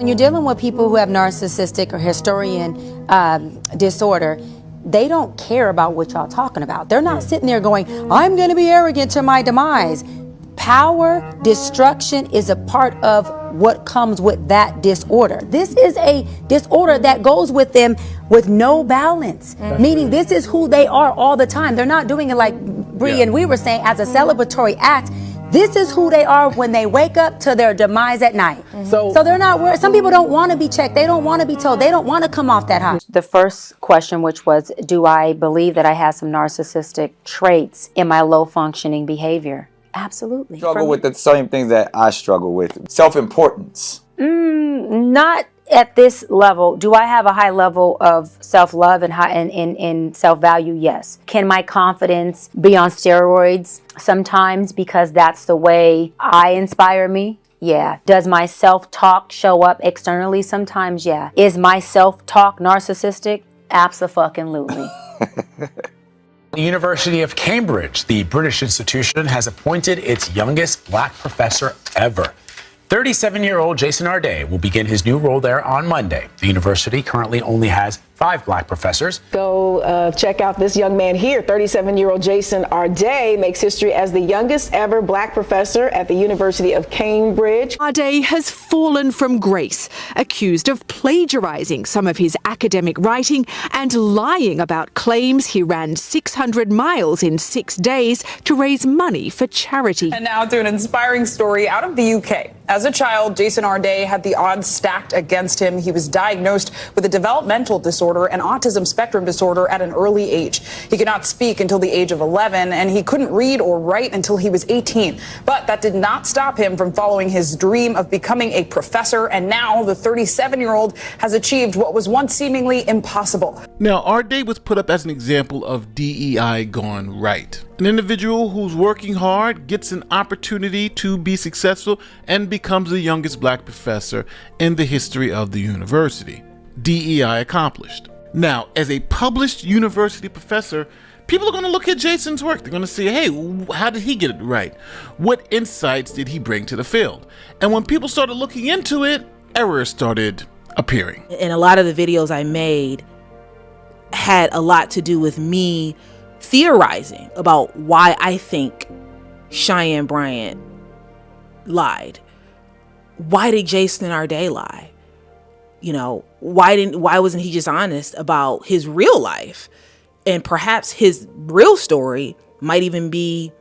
When you're dealing with people who have narcissistic or historian disorder, they don't care about what y'all talking about. They're not sitting there going, I'm going to be arrogant to my demise. Power, destruction is a part of what comes with that disorder. This is a disorder that goes with them with no balance, meaning this is who they are all the time. They're not doing it like Bree and we were saying as a celebratory act. This is who they are when they wake up to their demise at night. So they're not worried. Some people don't want to be checked. They don't want to be told. They don't want to come off that high. The first question, which was, do I believe that I have some narcissistic traits in my low functioning behavior? Absolutely. Struggle with the same things that I struggle with. Self-importance. Not at this level. Do I have a high level of self-love and self-value? Yes. Can my confidence be on steroids sometimes because that's the way I inspire me? Yeah. Does my self-talk show up externally sometimes? Yeah. Is my self-talk narcissistic? Abso-fucking-lutely. The University of Cambridge, the British institution, has appointed its youngest black professor ever. 37-year-old Jason Arday will begin his new role there on Monday. The university currently only has 5 black professors. Go check out this young man here. 37-year-old Jason Arday makes history as the youngest ever black professor at the University of Cambridge. Arday has fallen from grace, accused of plagiarizing some of his academic writing and lying about claims he ran 600 miles in 6 days to raise money for charity. And now to an inspiring story out of the UK. As a child, Jason Arday had the odds stacked against him. He was diagnosed with a developmental disorder and autism spectrum disorder at an early age. He could not speak until the age of 11, and he couldn't read or write until he was 18. But that did not stop him from following his dream of becoming a professor, and now the 37-year-old has achieved what was once seemingly impossible. Now, Arday was put up as an example of DEI gone right. An individual who's working hard gets an opportunity to be successful and becomes the youngest black professor in the history of the university. DEI accomplished. Now, as a published university professor, people are going to look at Jason's work. They're going to say, hey, how did he get it right? What insights did he bring to the field? And when people started looking into it, errors started appearing. And a lot of the videos I made had a lot to do with me theorizing about why I think Cheyenne Bryant lied. Why did Jason Arday lie? You know, why wasn't he just honest about his real life? And perhaps his real story might even be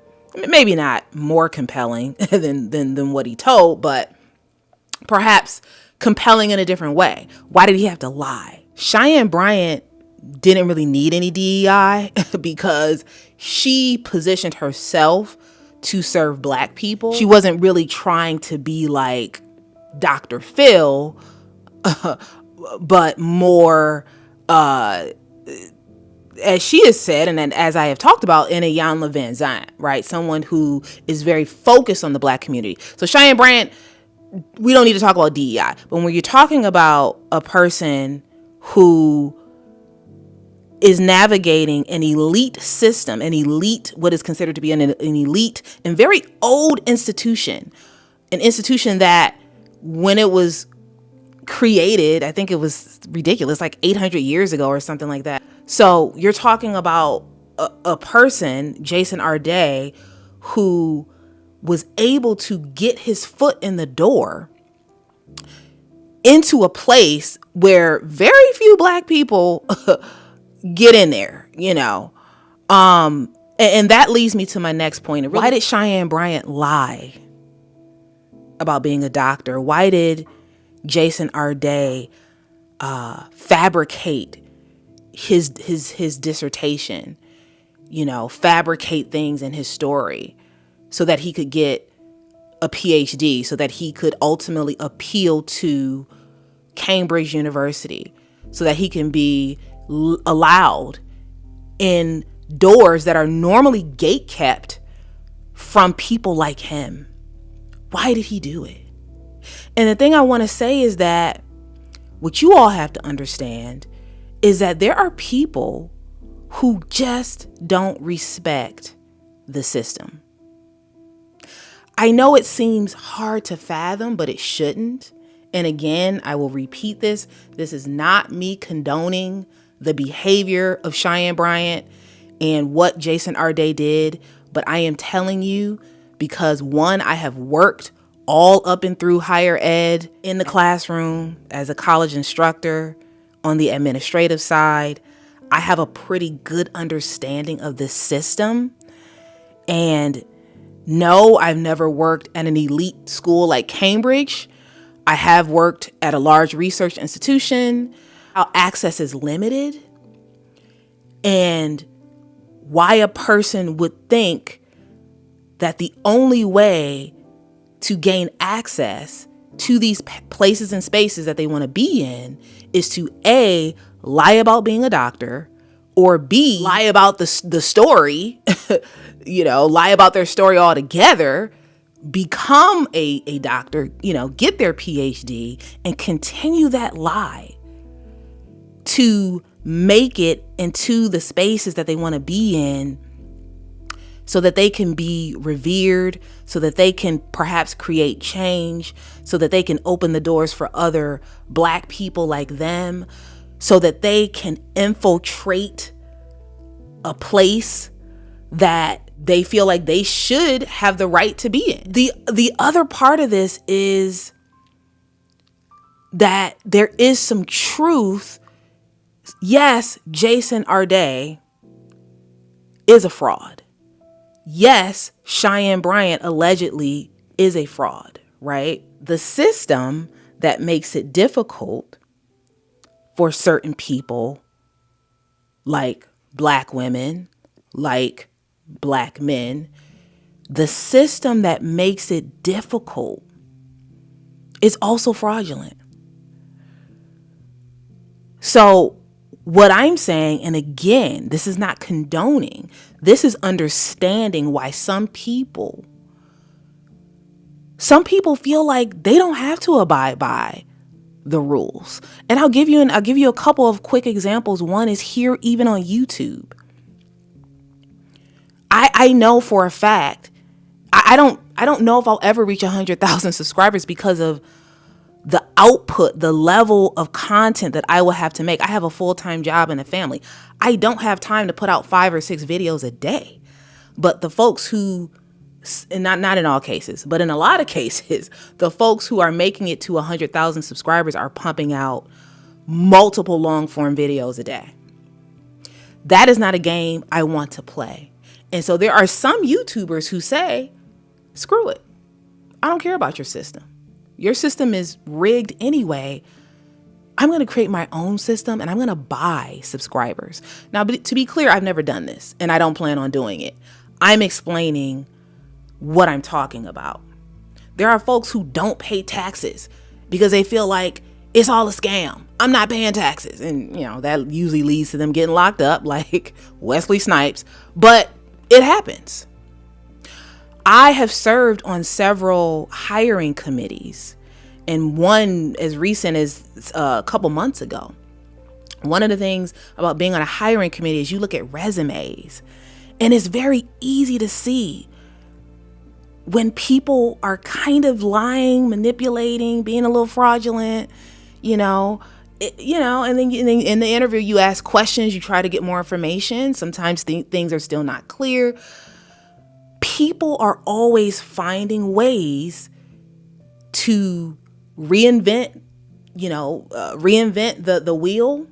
maybe not more compelling than what he told, but perhaps compelling in a different way. Why did he have to lie? Cheyenne Bryant didn't really need any DEI because she positioned herself to serve black people. She wasn't really trying to be like Dr. Phil, but more, as she has said, and then as I have talked about, in a Iyanla Vanzant, right? Someone who is very focused on the black community. So Cheyenne Bryant, we don't need to talk about DEI. But when you're talking about a person who is navigating an elite system, what is considered to be an elite and very old institution, an institution that when it was created, I think it was ridiculous, like 800 years ago or something like that. So you're talking about a person, Jason Arday, who was able to get his foot in the door into a place where very few black people get in there, you know. And that leads me to my next point. Why did Cheyenne Bryant lie about being a doctor? Why did Jason Arday fabricate his dissertation, you know, fabricate things in his story so that he could get a PhD, so that he could ultimately appeal to Cambridge University, so that he can be allowed in doors that are normally gatekept from people like him? Why did he do it? And the thing I want to say is that what you all have to understand is that there are people who just don't respect the system. I know it seems hard to fathom, but it shouldn't. And again, I will repeat this. This is not me condoning the behavior of Cheyenne Bryant and what Jason Arday did, but I am telling you because, one, I have worked all up and through higher ed in the classroom as a college instructor on the administrative side. I have a pretty good understanding of this system. And no, I've never worked at an elite school like Cambridge. I have worked at a large research institution. Our access is limited. And why a person would think that the only way to gain access to these places and spaces that they want to be in is to A, lie about being a doctor, or B, lie about the story, lie about their story altogether, become a doctor, get their PhD and continue that lie to make it into the spaces that they want to be in so that they can be revered, so that they can perhaps create change, so that they can open the doors for other Black people like them, so that they can infiltrate a place that they feel like they should have the right to be in. The other part of this is that there is some truth. Yes, Jason Arday is a fraud. Yes, Cheyenne Bryant allegedly is a fraud, right? The system that makes it difficult for certain people, like Black women, like Black men, the system that makes it difficult is also fraudulent. So what I'm saying, and again, this is not condoning, this is understanding why some people feel like they don't have to abide by the rules. And I'll give you a couple of quick examples. One is here, even on YouTube. I know for a fact, I don't know if I'll ever reach 100,000 subscribers because of the output, the level of content that I will have to make. I have a full-time job and a family. I don't have time to put out 5 or 6 videos a day. But the folks who, and not in all cases, but in a lot of cases, the folks who are making it to 100,000 subscribers are pumping out multiple long-form videos a day. That is not a game I want to play. And so there are some YouTubers who say, screw it. I don't care about your system. Your system is rigged anyway. I'm going to create my own system and I'm going to buy subscribers. Now, to be clear, I've never done this and I don't plan on doing it. I'm explaining what I'm talking about. There are folks who don't pay taxes because they feel like it's all a scam. I'm not paying taxes. And, that usually leads to them getting locked up like Wesley Snipes. But it happens. I have served on several hiring committees, and one as recent as a couple months ago. One of the things about being on a hiring committee is you look at resumes, and it's very easy to see when people are kind of lying, manipulating, being a little fraudulent, and then in the interview you ask questions, you try to get more information. Sometimes things are still not clear. People are always finding ways to reinvent the wheel,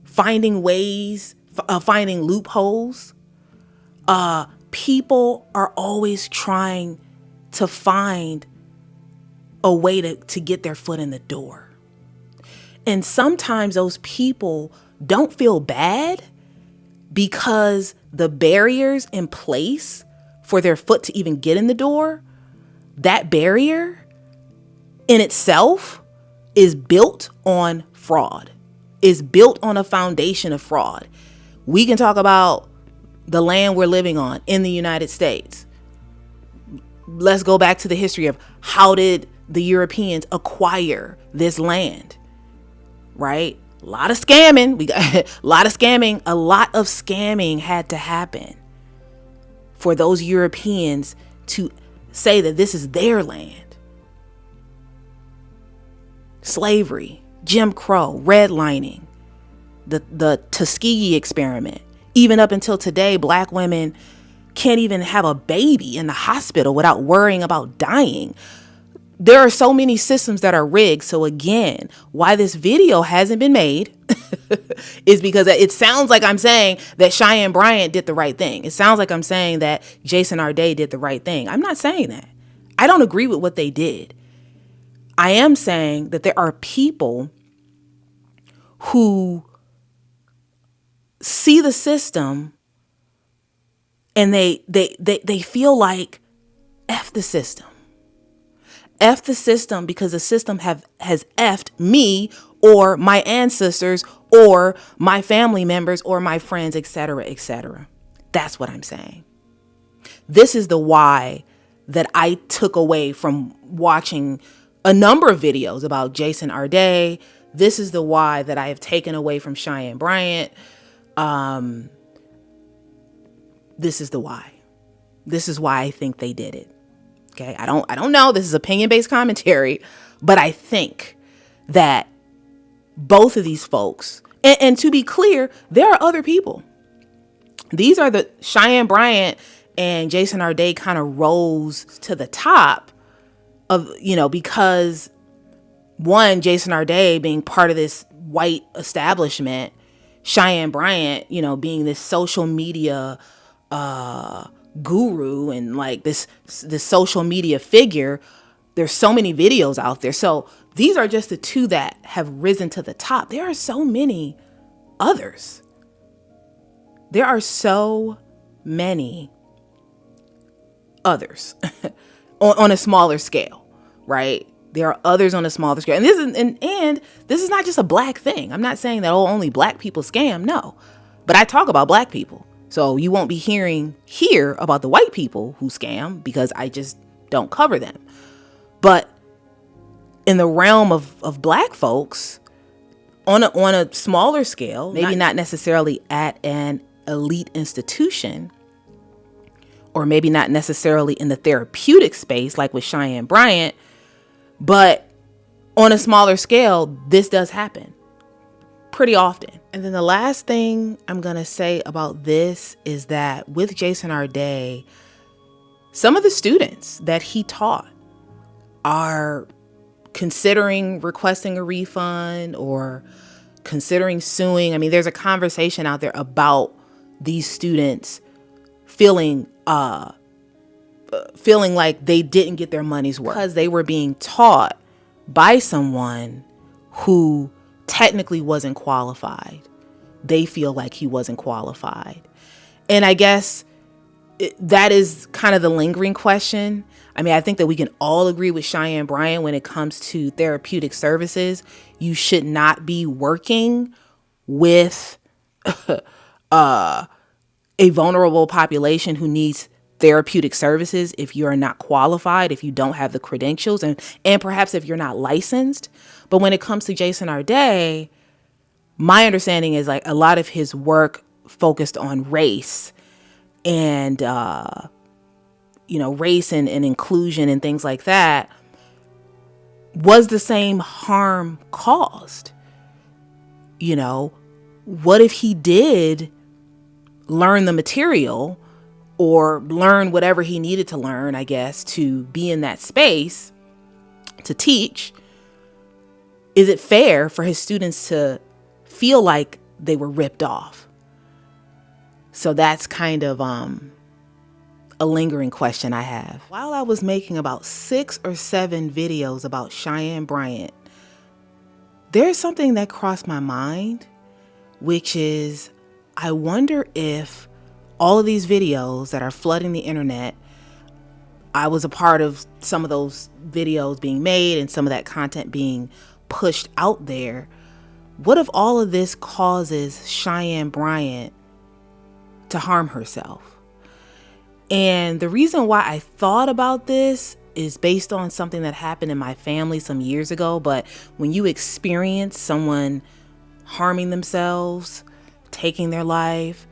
finding ways, finding loopholes. People are always trying to find a way to get their foot in the door. And sometimes those people don't feel bad because the barriers in place for their foot to even get in the door, that barrier in itself is built on fraud, is built on a foundation of fraud. We can talk about the land we're living on in the United States. Let's go back to the history of how did the Europeans acquire this land, right? A lot of scamming. A lot of scamming had to happen for those Europeans to say that this is their land. slavery, Jim Crow, redlining, the Tuskegee experiment. Even up until today, Black women can't even have a baby in the hospital without worrying about dying. There are so many systems that are rigged. So again, why this video hasn't been made is because it sounds like I'm saying that Cheyenne Bryant did the right thing. It sounds like I'm saying that Jason Arday did the right thing. I'm not saying that. I don't agree with what they did. I am saying that there are people who see the system and they feel like F the system. F the system because the system has effed me or my ancestors or my family members or my friends, etc., etc. That's what I'm saying. This is the why that I took away from watching a number of videos about Jason Arday. This is the why that I have taken away from Cheyenne Bryant. This is the why. This is why I think they did it. Okay, I don't know. This is opinion-based commentary, but I think that both of these folks, and to be clear, there are other people. These are the Cheyenne Bryant and Jason Arday kind of rose to the top of, because one, Jason Arday being part of this white establishment, Cheyenne Bryant, being this social media guru and like this social media figure. There's so many videos out there. So these are just the two that have risen to the top. There are so many others. There are so many others on a smaller scale, right? There are others on a smaller scale. And this is not just a Black thing. I'm not saying that, only Black people scam. No, but I talk about Black people. So you won't be hearing here about the white people who scam because I just don't cover them. But in the realm of Black folks, on a smaller scale, maybe not necessarily at an elite institution, or maybe not necessarily in the therapeutic space like with Cheyenne Bryant, but on a smaller scale, this does happen pretty often. And then the last thing I'm going to say about this is that with Jason Arday, some of the students that he taught are considering requesting a refund or considering suing. I mean, there's a conversation out there about these students feeling like they didn't get their money's worth because they were being taught by someone who technically wasn't qualified. They feel like he wasn't qualified. And I guess that is kind of the lingering question. I mean, I think that we can all agree with Cheyenne Bryant when it comes to therapeutic services. You should not be working with a vulnerable population who needs therapeutic services if you're not qualified, if you don't have the credentials, and perhaps if you're not licensed. But when it comes to Jason Arday, my understanding is like a lot of his work focused on race and, race and inclusion and things like that. Was the same harm caused? What if he did learn the material or learn whatever he needed to learn, I guess, to be in that space to teach? Is it fair for his students to feel like they were ripped off? So that's kind of a lingering question I have. While I was making about 6 or 7 videos about Cheyenne Bryant, there's something that crossed my mind, which is I wonder if all of these videos that are flooding the internet, I was a part of some of those videos being made and some of that content being pushed out there. What if all of this causes Cheyenne Bryant to harm herself? And the reason why I thought about this is based on something that happened in my family some years ago. But when you experience someone harming themselves, taking their life,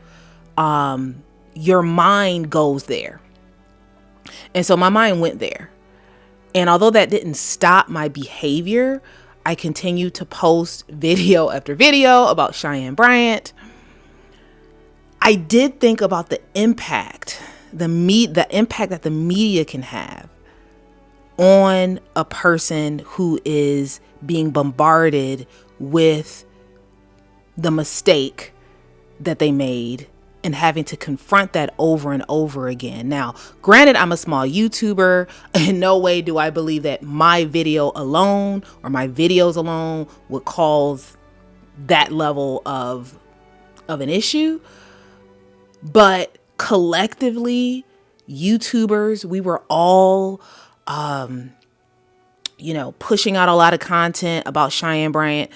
your mind goes there. And so my mind went there. And although that didn't stop my behavior, I continue to post video after video about Cheyenne Bryant. I did think about the impact, the impact that the media can have on a person who is being bombarded with the mistake that they made and having to confront that over and over again. Now, granted, I'm a small YouTuber. In no way do I believe that my video alone or my videos alone would cause that level of an issue. But collectively, YouTubers, we were all, pushing out a lot of content about Cheyenne Bryant,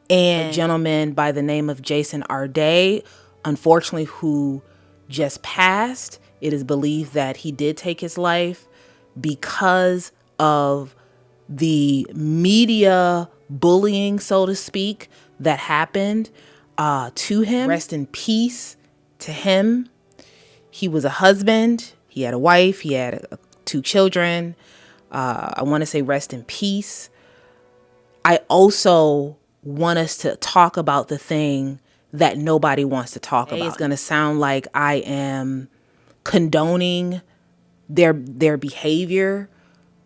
and a gentleman by the name of Jason Arday, unfortunately, who just passed. It is believed that he did take his life because of the media bullying, so to speak, that happened to him. Rest in peace to him. He was a husband. He had a wife. He had 2 children. I want to say rest in peace. I also want us to talk about the thing that nobody wants to talk about. It's going to sound like I am condoning their behavior,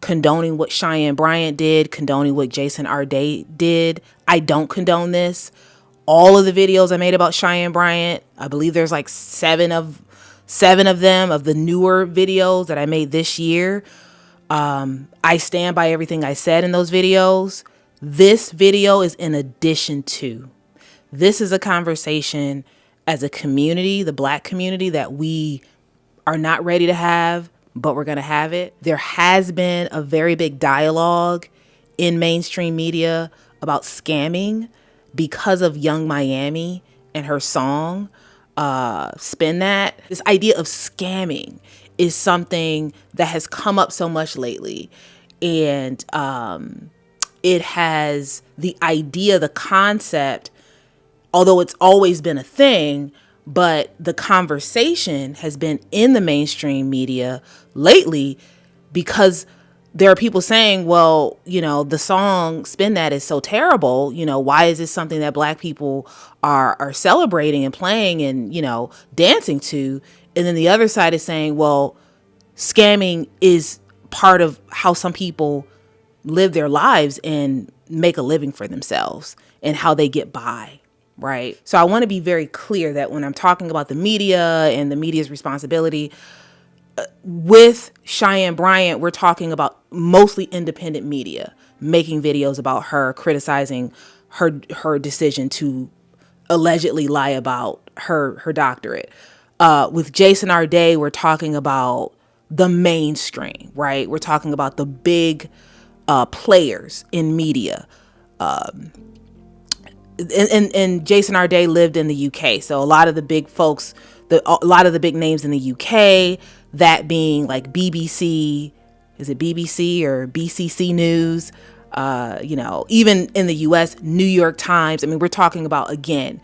condoning what Cheyenne Bryant did, condoning what Jason Arday did. I don't condone this. All of the videos I made about Cheyenne Bryant, I believe there's like 7 of them, of the newer videos that I made this year. I stand by everything I said in those videos. This video is in addition to. This is a conversation as a community, the Black community, that we are not ready to have, but we're going to have it. There has been a very big dialogue in mainstream media about scamming because of Young Miami and her song, Spin That. This idea of scamming is something that has come up so much lately. And it has the idea, the concept, although it's always been a thing, but the conversation has been in the mainstream media lately because there are people saying, well, the song Spin That is so terrible. Why is this something that Black people are celebrating and playing and, dancing to? And then the other side is saying, well, scamming is part of how some people live their lives and make a living for themselves and how they get by. Right. So I want to be very clear that when I'm talking about the media and the media's responsibility, with Cheyenne Bryant, we're talking about mostly independent media making videos about her, criticizing her decision to allegedly lie about her doctorate. With Jason Arday, we're talking about the mainstream, right? We're talking about the big players in media. And Jason Arday lived in the UK. So a lot of the big folks, a lot of the big names in the UK, that being like BBC, is it BBC or BCC News? Even in the US, New York Times. I mean, we're talking about, again,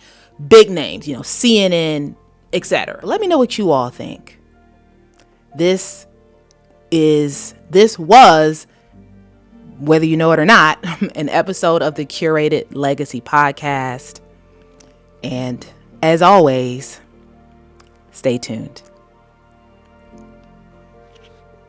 big names, CNN, etc. Let me know what you all think. This was, whether you know it or not, an episode of the Curated Legacy Podcast. And as always, stay tuned.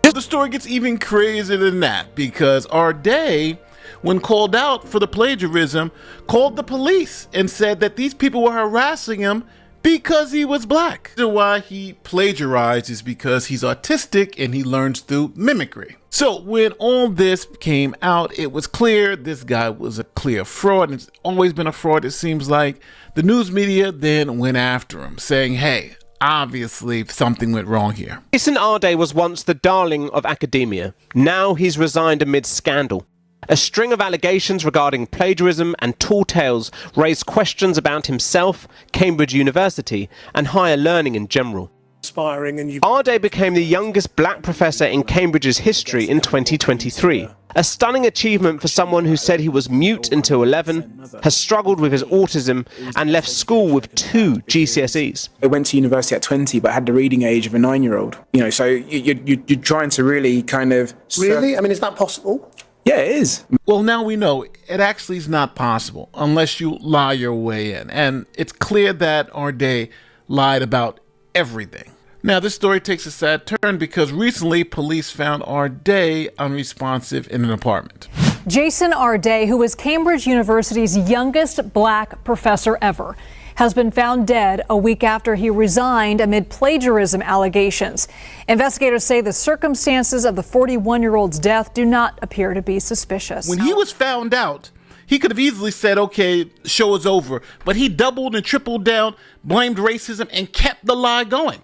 The story gets even crazier than that because Arday, when called out for the plagiarism, called the police and said that these people were harassing him because he was Black. The reason why he plagiarized is because he's autistic and he learns through mimicry. So when all this came out, it was clear this guy was a clear fraud, and it's always been a fraud, it seems like. The news media then went after him, saying, hey, obviously something went wrong here. Jason Arday was once the darling of academia. Now he's resigned amid scandal. A string of allegations regarding plagiarism and tall tales raised questions about himself, Cambridge University, and higher learning in general. Arday became the youngest Black professor in Cambridge's history in 2023. A stunning achievement for someone who said he was mute until 11, has struggled with his autism, and left school with 2 GCSEs. I went to university at 20, but had the reading age of a 9-year-old. So you're trying to really kind of... Really? I mean, is that possible? Yeah, it is. Well, now we know it actually is not possible unless you lie your way in. And it's clear that Arday lied about everything. Now, this story takes a sad turn because recently police found Arday unresponsive in an apartment. Jason Arday, who was Cambridge University's youngest black professor ever, has been found dead a week after he resigned amid plagiarism allegations. Investigators say the circumstances of the 41-year-old's death do not appear to be suspicious. When he was found out, he could have easily said, okay, show is over. But he doubled and tripled down, blamed racism, and kept the lie going.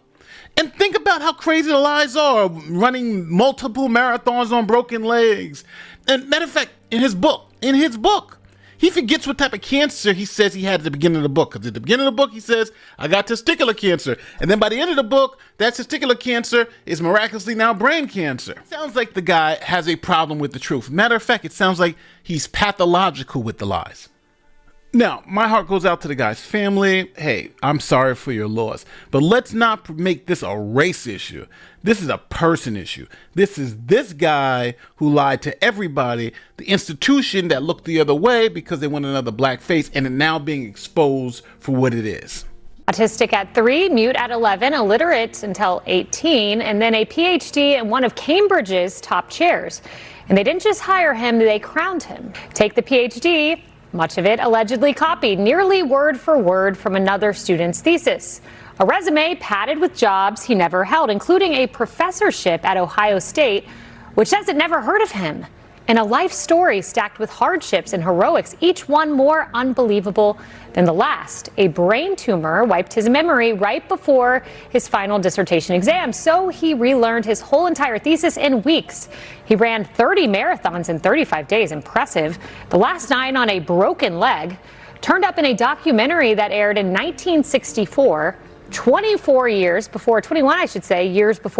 And think about how crazy the lies are, running multiple marathons on broken legs. And matter of fact, in his book, he forgets what type of cancer he says he had at the beginning of the book. Because at the beginning of the book, he says, I got testicular cancer. And then by the end of the book, that testicular cancer is miraculously now brain cancer. Sounds like the guy has a problem with the truth. Matter of fact, it sounds like he's pathological with the lies. Now, my heart goes out to the guy's family. Hey, I'm sorry for your loss. But let's not make this a race issue. This is a person issue. This is this guy who lied to everybody, the institution that looked the other way because they want another black face, and it now being exposed for what it is. Autistic at 3, mute at 11, illiterate until 18, and then a PhD in one of Cambridge's top chairs. And they didn't just hire him, they crowned him. Take the PhD. Much of it allegedly copied, nearly word for word, from another student's thesis. A resume padded with jobs he never held, including a professorship at Ohio State, which says it never heard of him. And a life story stacked with hardships and heroics, each one more unbelievable than the last. A brain tumor wiped his memory right before his final dissertation exam, so he relearned his whole entire thesis in weeks. He ran 30 marathons in 35 days, impressive. The last 9 on a broken leg. Turned up in a documentary that aired in 1964, 21 years before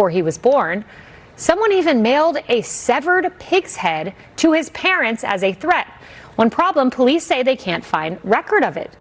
he was born. Someone even mailed a severed pig's head to his parents as a threat. One problem, police say they can't find record of it.